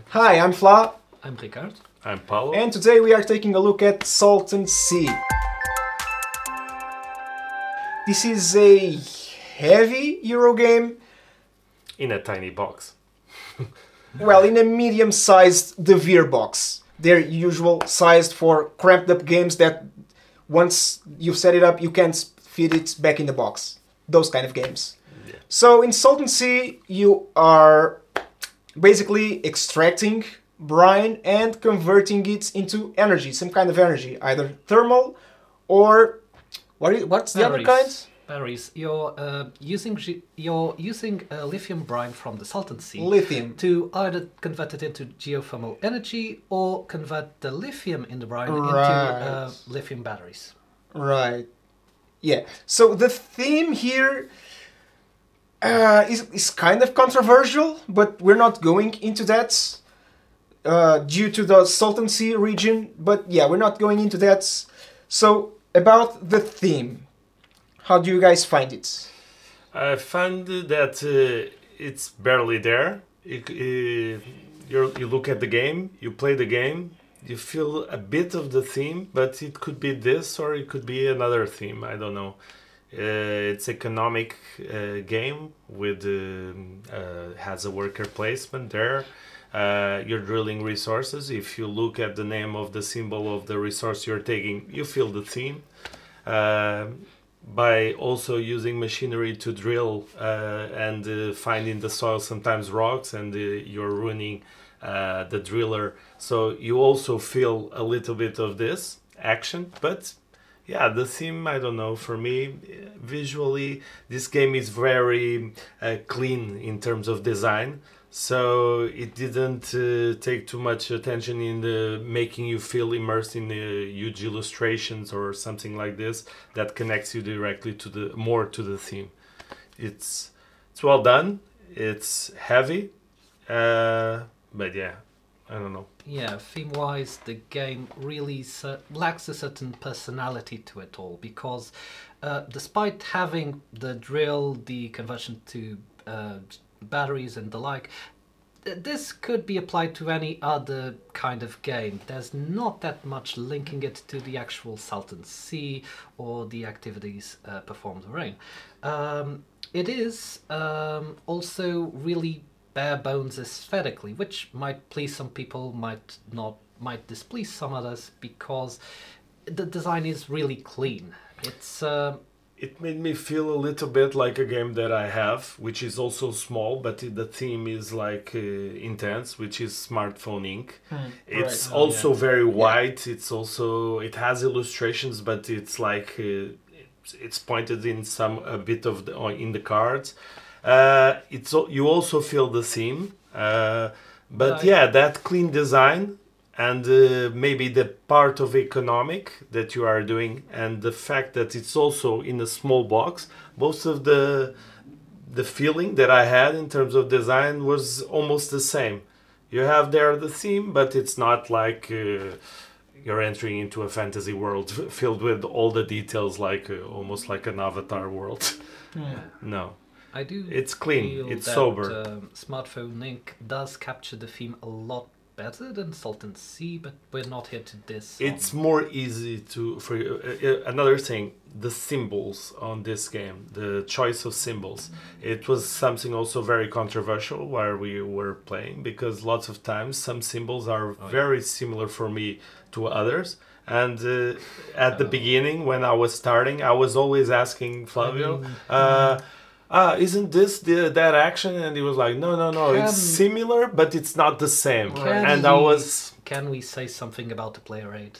Hi, I'm Fla, I'm Ricard. I'm Paulo. and today we are taking a look at Salton Sea. This is a heavy Euro game, In a tiny box. well, in a medium-sized DeVere box. They're usual sized for cramped up games that once you've set it up, you can't fit it back in the box. Those kind of games. Yeah. So in Salton Sea, you are basically extracting brine and converting it into energy, some kind of energy, either thermal or what's the other kind? Batteries. You're using lithium brine from the Salton Sea Lithium. to either convert it into geothermal energy or convert the lithium in the brine Right. into lithium batteries. Right. Yeah. So the theme here is kind of controversial, but we're not going into that due to the Salton Sea region. But yeah, we're not going into that. So about the theme, how do you guys find it? I found that it's barely there. You look at the game, you play the game, you feel a bit of the theme, but it could be this or it could be another theme. I don't know. It's economic game with has a worker placement there. You're drilling resources. If you look at the name of the symbol of the resource you're taking, you feel the theme. By also using machinery to drill and find in the soil sometimes rocks, and you're ruining the driller. So you also feel a little bit of this action, but yeah, the theme, I don't know, for me, visually, this game is very clean in terms of design. So it didn't take too much attention in the making you feel immersed in the huge illustrations or something like this that connects you directly to the theme. It's well done. It's heavy, but yeah, I don't know. Yeah, theme-wise, the game really lacks a certain personality to it all, because despite having the drill, the conversion to batteries and the like, this could be applied to any other kind of game. There's not that much linking it to the actual Salton Sea or the activities performed therein. It is also really bare bones aesthetically, which might please some people, might not, might displease some others, because the design is really clean. It's It made me feel a little bit like a game that I have, which is also small, but the theme is like intense, which is Smartphone Inc. It's Right. also very white. It has illustrations, but it's like it's pointed in a bit of in the cards. You also feel the theme, but Right. yeah, that clean design. And maybe the part of economic that you are doing, and the fact that it's also in a small box, most of the feeling that I had in terms of design was almost the same. You have there the theme, but it's not like you're entering into a fantasy world filled with all the details, like almost like an Avatar world. No, I do. it's clean, feel it's that, sober. Smartphone Inc. does capture the theme a lot better than Salton Sea, but we're not here to diss. It's more easy for you. Another thing, the symbols on this game, the choice of symbols. It was something also very controversial while we were playing, because lots of times some symbols are very similar for me to others. And at the beginning, when I was starting, I was always asking Flavio, isn't this that action? And he was like, no, it's similar, but it's not the same. Can we say something about the player aid?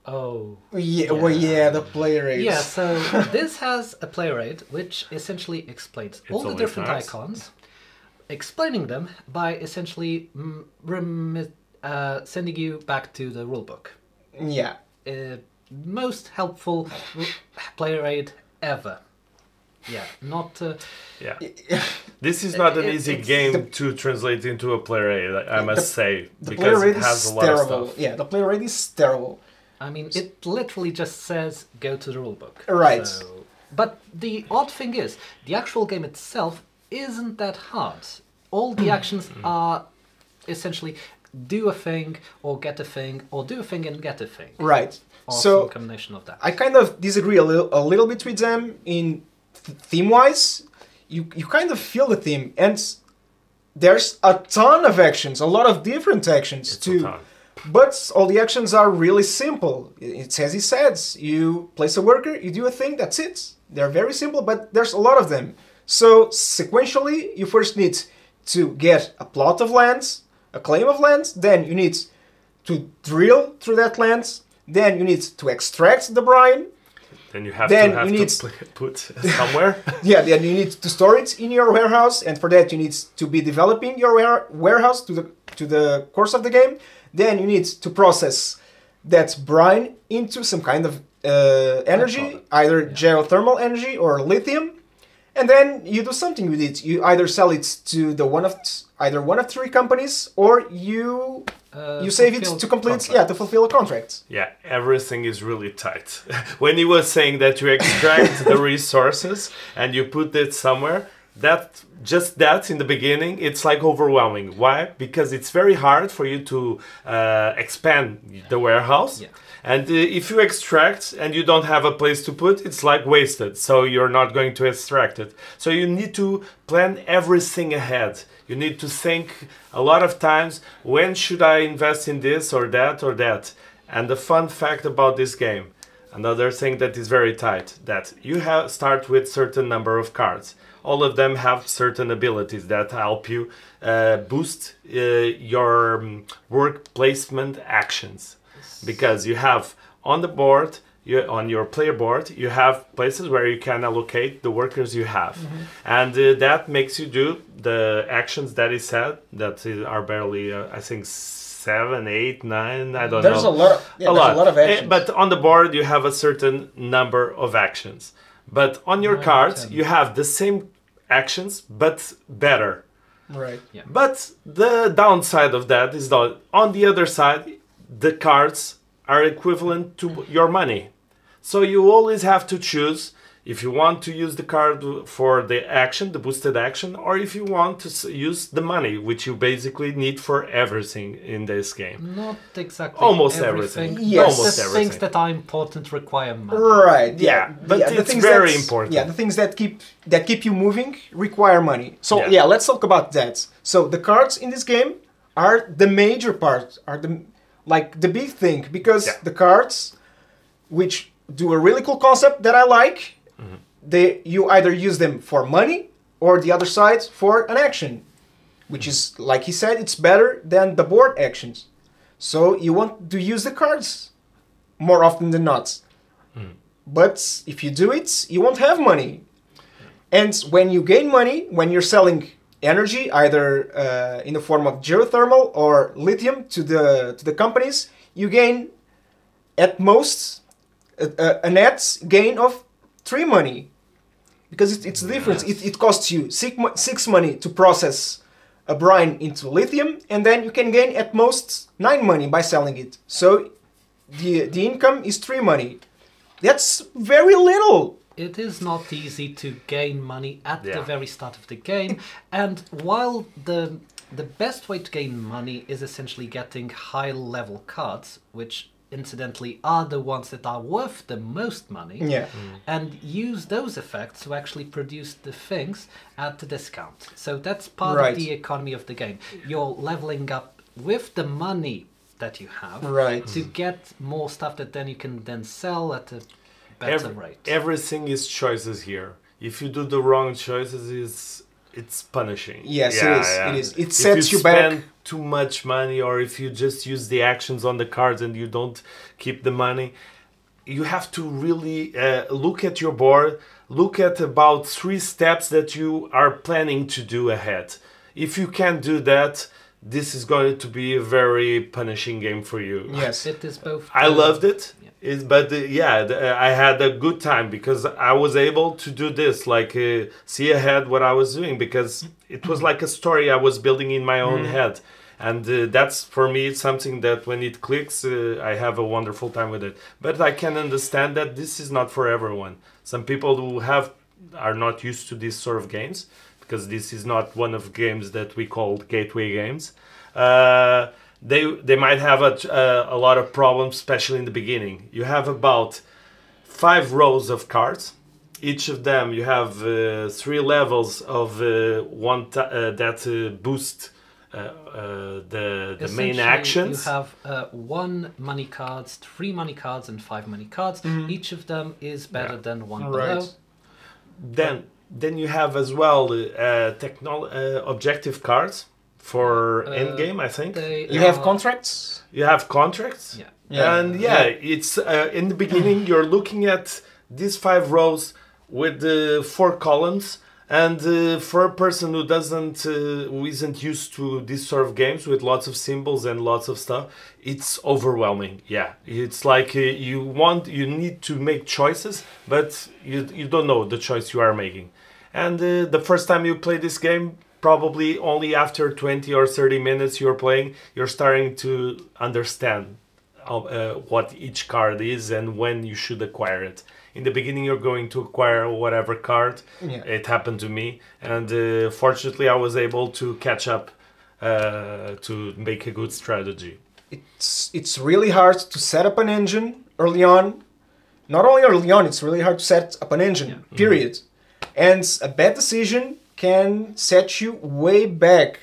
Oh. Yeah, well, yeah, the player aid. Yeah, so this has a player aid which essentially explains all the always different nice. icons, explaining them by essentially sending you back to the rulebook. Yeah. Most helpful player aid ever. Yeah, not. Yeah, this is not an easy it's- game to translate into a player aid, I must say, The because player it aid has is a lot terrible. of stuff. Yeah, the player aid is terrible. I mean, it literally just says go to the rulebook. Right. So, but the odd thing is, the actual game itself isn't that hard. All the actions are essentially do a thing or get a thing or do a thing and get a thing. Right. Or So some combination of that. I kind of disagree a little bit with them in theme-wise. You kind of feel the theme, and there's a ton of actions, a lot of different actions It's a too. ton. But all the actions are really simple. It's as he says, you place a worker, you do a thing, that's it. They're very simple, but there's a lot of them. So sequentially, you first need to get a plot of lands, a claim of lands, then you need to drill through that land, then you need to extract the brine, Then you have Then to you need put somewhere. yeah, then you need to store it in your warehouse, and for that you need to be developing your warehouse to the course of the game. Then you need to process that brine into some kind of energy, product. either geothermal energy or lithium, and then you do something with it. You either sell it to either one of three companies, or you save it fulfill to complete, contract. to fulfill a contract. Yeah, everything is really tight. When you were saying that you extract the resources and you put it somewhere, that in the beginning, it's like overwhelming. Why? Because it's very hard for you to expand the warehouse. Yeah. And if you extract and you don't have a place to put, it's like wasted. So you're not going to extract it. So you need to plan everything ahead. You need to think a lot of times, when should I invest in this or that or that? And the fun fact about this game, another thing that is very tight, that you start with certain number of cards. All of them have certain abilities that help you boost your work placement actions. Because you have on the board, on your player board, you have places where you can allocate the workers you have. And that makes you do the actions that is said, that are barely, I think, 7, 8, 9, I don't There's know. a lot of actions. But on the board, you have a certain number of actions. But on your 9, cards, 10. you have the same actions, but better. Right. Yeah. But the downside of that is that on the other side, the cards are equivalent to your money. So you always have to choose if you want to use the card for the action, the boosted action, or if you want to use the money, which you basically need for everything in this game. Not exactly Almost everything. Yes. Almost The everything. things that are important require money. Right. Yeah, but the it's things very that- important. Yeah, the things that keep you moving require money. So Yeah. let's talk about that. So the cards in this game are the major part, are the big thing, because Yeah. the cards, which do a really cool concept that I like, you either use them for money or the other side for an action, which is, like he said, it's better than the board actions. So you want to use the cards more often than not. But if you do it, you won't have money. And when you gain money, when you're selling energy, either in the form of geothermal or lithium to the companies, you gain at most a net gain of 3 money. Because it's the difference. Yes. It costs you 6 money to process a brine into lithium, and then you can gain at most 9 money by selling it. So the income is 3 money. That's very little. It is not easy to gain money at Yeah. the very start of the game, and while the best way to gain money is essentially getting high level cards, which incidentally are the ones that are worth the most money, Yeah. and use those effects to actually produce the things at a discount. So that's part Right. of the economy of the game. You're leveling up with the money that you have Right. to get more stuff that then you can then sell at a better rate. Everything is choices here. If you do the wrong choices, it's punishing. Yes, it is. It is. It If sets you you back. spend too much money, or if you just use the actions on the cards and you don't keep the money, you have to really look at your board, look at about 3 steps that you are planning to do ahead. If you can't do that, this is going to be a very punishing game for you. Yes. It is both. I loved it. Yeah. I had a good time because I was able to do this, like see ahead what I was doing, because it was like a story I was building in my own head. And that's, for me, something that when it clicks, I have a wonderful time with it. But I can understand that this is not for everyone. Some people who are not used to this sort of games, because this is not one of games that we call gateway games. They might have a lot of problems, especially in the beginning. You have about 5 rows of cards. Each of them you have 3 levels of that boost the main actions. You have 1 money cards, 3 money cards, and 5 money cards. Each of them is better than one below. Then you have as well objective cards for end game. I think you have contracts. You have contracts. And it's in the beginning you're looking at these 5 rows with the 4 columns. And for a person who who isn't used to these sort of games with lots of symbols and lots of stuff, it's overwhelming. Yeah, it's like you need to make choices, but you don't know the choice you are making. And the first time you play this game, probably only after 20 or 30 minutes you're playing, you're starting to understand what each card is and when you should acquire it. In the beginning, you're going to acquire whatever card. It happened to me, and fortunately, I was able to catch up to make a good strategy. It's really hard to set up an engine early on. Not only early on, it's really hard to set up an engine. Period. And a bad decision can set you way back.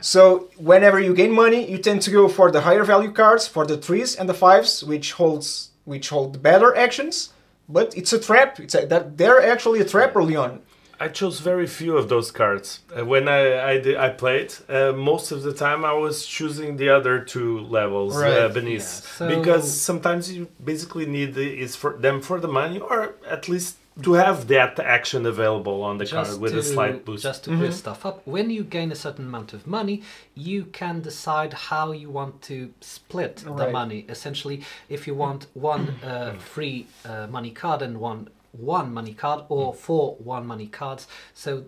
So whenever you gain money, you tend to go for the higher value cards, for the 3s and the 5s, which hold better actions. But it's a trap. They're actually a trap early on. I chose very few of those cards. When I played, most of the time I was choosing the other 2 levels beneath. Because sometimes you basically need for the money, or at least to have that action available on the card with a slight boost. Just to clear stuff up, when you gain a certain amount of money, you can decide how you want to split the money. Essentially, if you want 1 free money card and one money card, or 4 1 money cards. So,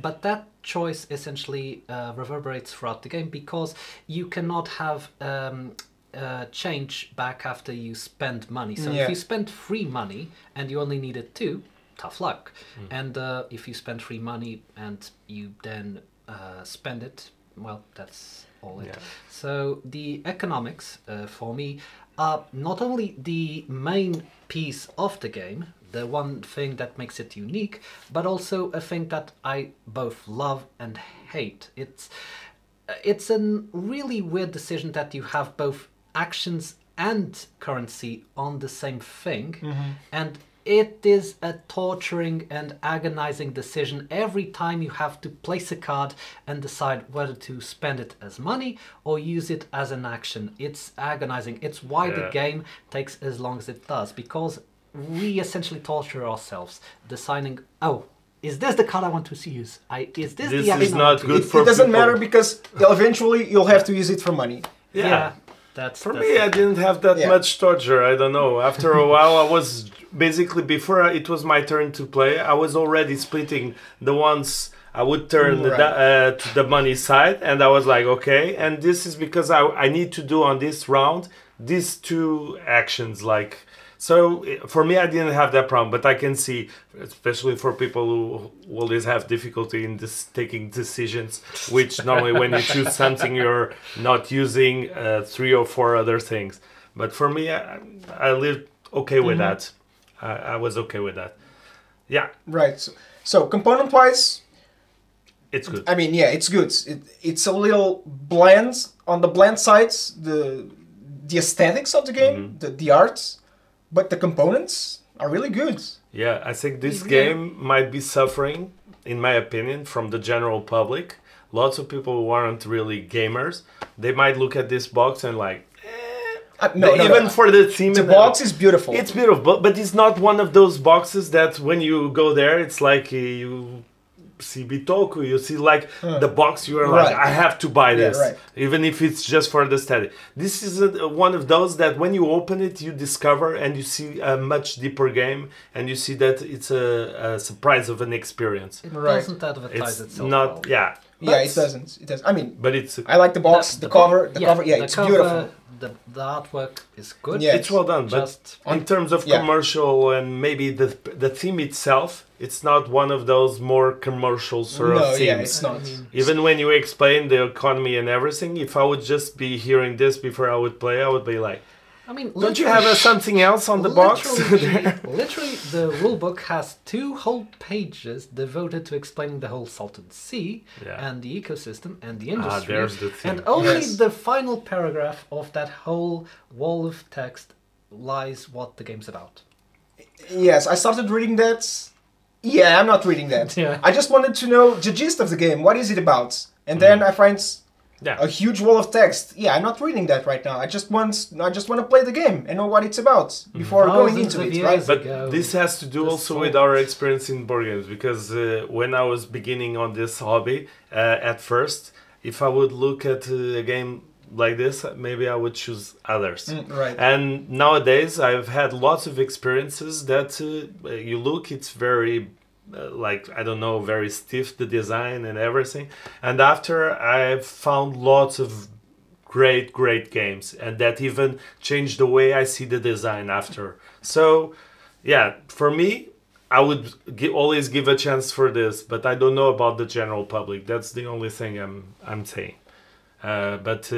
but that choice essentially reverberates throughout the game, because you cannot have change back after you spend money. So if you spend free money and you only needed 2, tough luck. And if you spend free money and you then spend it, well, that's all it. So the economics for me are not only the main piece of the game, the one thing that makes it unique, but also a thing that I both love and hate. It's a really weird decision that you have both actions and currency on the same thing, and it is a torturing and agonizing decision every time you have to place a card and decide whether to spend it as money or use it as an action. It's agonizing. It's why the game takes as long as it does, because we essentially torture ourselves deciding, is this the card I want to use? Is this the action? Is not good for it doesn't people. matter, because eventually you'll have to use it for money. For me, I didn't have that much torture. I don't know. After a while, I was basically, before it was my turn to play, I was already splitting the ones I would turn to the money side, and I was like, okay, and this is because I need to do on this round these 2 actions, like. So for me, I didn't have that problem, but I can see, especially for people who always have difficulty in taking decisions, which normally when you choose something, you're not using 3 or 4 other things. But for me, I lived okay with that. I was okay with that. Yeah. Right. So component-wise, it's good. I mean, it's good. It's a little bland on the bland sides. The aesthetics of the game, the arts. But the components are really good. Yeah, I think this game might be suffering, in my opinion, from the general public. Lots of people who aren't really gamers, they might look at this box and like, for the theme. The box is beautiful. It's beautiful, but it's not one of those boxes that when you go there, it's like you see Bitoku, you see like the box, you are like, I have to buy this, even if it's just for the aesthetic. This is one of those that when you open it, you discover and you see a much deeper game, and you see that it's a surprise of an experience. It doesn't advertise itself. Not, well. It doesn't. It does. I mean, but it's. I like the box, the cover. The cover. Yeah, it's beautiful. the artwork is good. Yeah. It's well done, but Just in terms of yeah. commercial and maybe the theme itself, it's not one of those more commercial sort No, of themes. yeah, it's not. I mean, Even when you explain the economy and everything, if I would just be hearing this before I would play, I would be like, don't you have something else on the box? Literally, the rulebook has 2 whole pages devoted to explaining the whole Salton Sea Yeah. and the ecosystem and the industry. there's the thing. And only Yes. the final paragraph of that whole wall of text lies what the game's about. Yes, I started reading that. Yeah, I'm not reading that. Yeah. I just wanted to know the gist of the game. What is it about? And then I find Yeah. a huge wall of text. Yeah, I'm not reading that right now. I just want to play the game and know what it's about before going Thousands into of it, years right? But ago, this has to do the also with our experience in board games, because when I was beginning on this hobby, at first, if I would look at a game like this, maybe I would choose others. Right. And nowadays, I've had lots of experiences that you look, it's very, like, I don't know, very stiff, the design and everything. And after, I've found lots of great games, and that even changed the way I see the design after. So, yeah, for me, I would always give a chance for this, but I don't know about the general public. That's the only thing I'm saying. But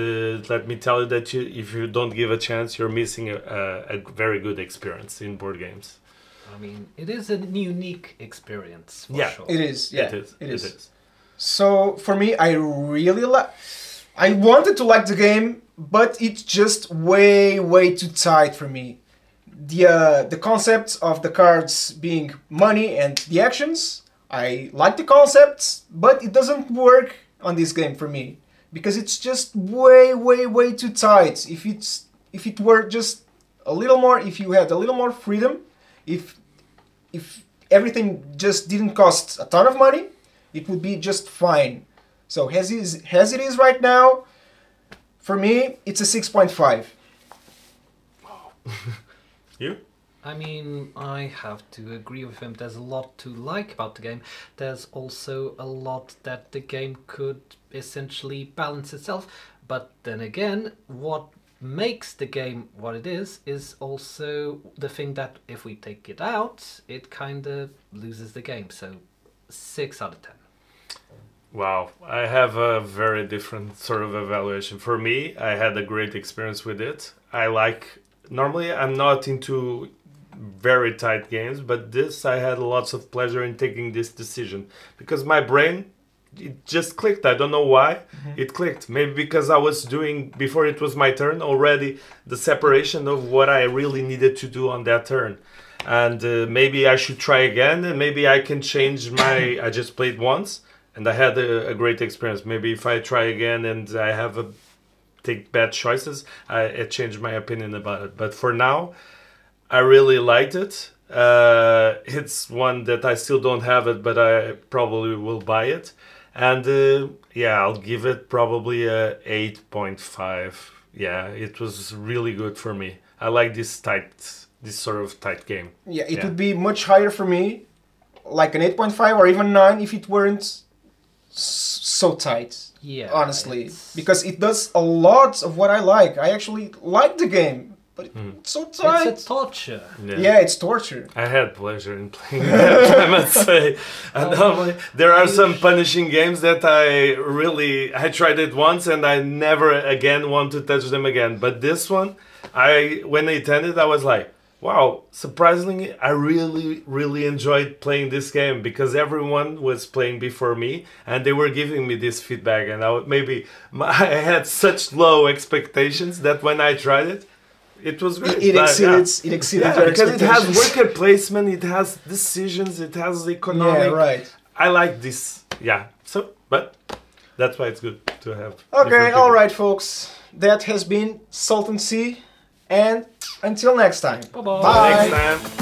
let me tell you that if you don't give a chance, you're missing a very good experience in board games. I mean, it is an unique experience, for Yeah. sure. It is. Yeah, It is. So for me, I really I wanted to like the game, but it's just way too tight for me. The concept of the cards being money and the actions, I like the concept, but it doesn't work on this game for me because it's just way too tight. If it were just a little more, if you had a little more freedom, if everything just didn't cost a ton of money, it would be just fine. So as it is right now, for me, it's a 6.5. You? I mean, I have to agree with him. There's a lot to like about the game. There's also a lot that the game could essentially balance itself. But then again, what makes the game what it is also the thing that if we take it out, it kind of loses the game. So 6 out of 10. Wow, I have a very different sort of evaluation. For me, I had a great experience with it. Normally I'm not into very tight games, but this I had lots of pleasure in taking this decision because my brain, it just clicked. I don't know why it clicked. Maybe because I was doing, before it was my turn already, the separation of what I really needed to do on that turn. And maybe I should try again, and maybe I can change my... I just played once and I had a great experience. Maybe if I try again and I take bad choices, I change my opinion about it. But for now, I really liked it. It's one that I still don't have it, but I probably will buy it. And I'll give it probably a 8.5. Yeah, it was really good for me. I like this sort of tight game. Yeah, it would be much higher for me, like an 8.5 or even 9 if it weren't so tight. Yeah, honestly, because it does a lot of what I like. I actually like the game, but it's so tight. It's a torture. Yeah, it's torture. I had pleasure in playing that, I must say. And normally, there are some punishing games that I tried it once and I never again want to touch them again. But this one, when it ended, I was like, wow, surprisingly, I really enjoyed playing this game because everyone was playing before me and they were giving me this feedback. And I had such low expectations that when I tried it, it was great. It exceeded your because it has expectations. worker placement, it has decisions, it has economic. Yeah, right. I like this. Yeah. But that's why it's good to have. Okay, all right, folks. That has been Salton Sea, and until next time. Bye-bye. Bye. Next time.